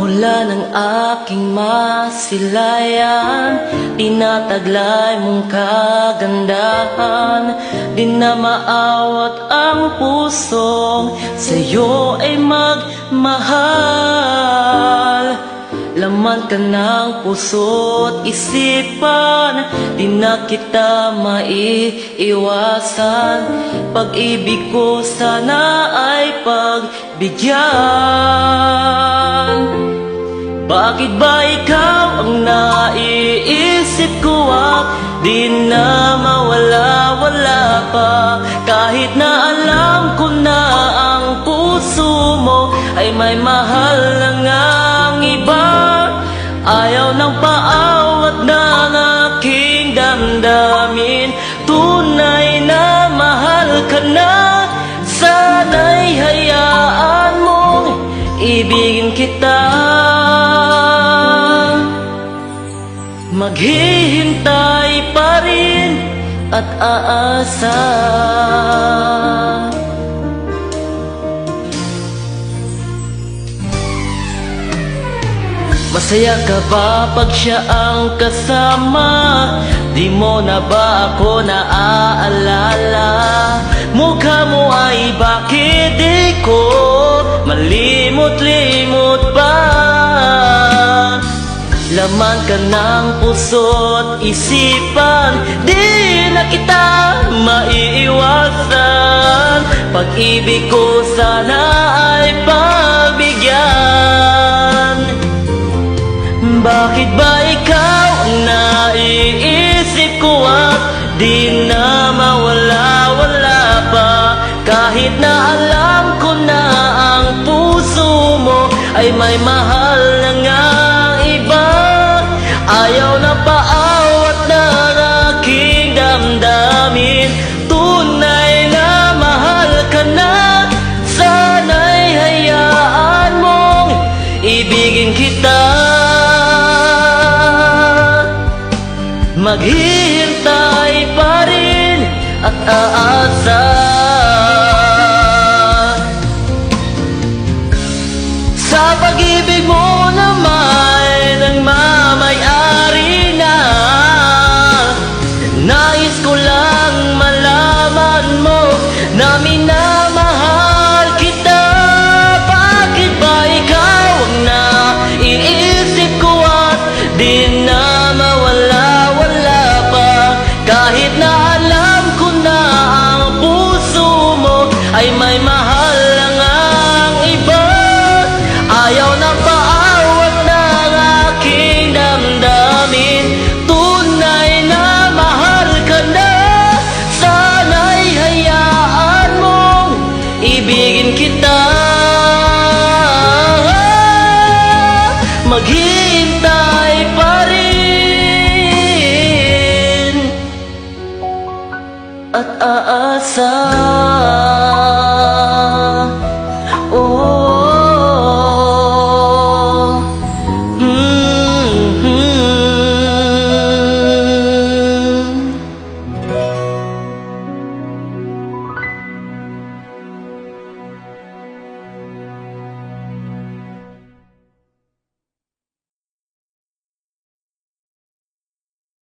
Mula ng aking masilayan, tinataglay mong kagandahan. Di na maawat ang pusong sa'yo ay magmahal. Laman ka ng puso't isipan, di na kita maiiwasan. Pag-ibig ko sana ay pagbigyan. Bakit ba ikaw ang naiisip ko at di na mawala-wala pa? Kahit na alam ko na ang puso mo ay may mahal lang ang iba. Ayaw ng paawat ng aking damdamin. Tunay na mahal ka na. Sana'y hayaan mong ibigin kita. Maghihintay pa rin at aasa. Masaya ka ba pag siya ang kasama? Di mo na ba ako naaalala? Mukha mo ay bakit di ko malimot-limot pa? Laman ka ng puso't isipan, di na kita maiiwasan. Pag-ibig ko sana ay pagbigyan. Bakit ba ikaw ang naiisip ko at di na mawala-wala pa? Kahit na alam ko na ang puso mo ay may mahal na nga iba. Ayaw na paawat ng aking damdamin. Tunay na mahal ka na. Sana'y hayaan mong ibigin kita. Maghihintay pa rin at aasa. Sa pag-ibig mo na may nagmamay-ari na, nais ko lang malaman mo na minamahal kita. Bakit ba ikaw ang naiisip ko at di na mawala-wala pa? Kahit na alam ko na ang puso mo ay may mahal lang ang iba. Ayaw na paawat ng aking damdamin. Tunay na mahal ka na. Sana'y hayaan mong ibigin kita. Maghihintay pa rin at aasa.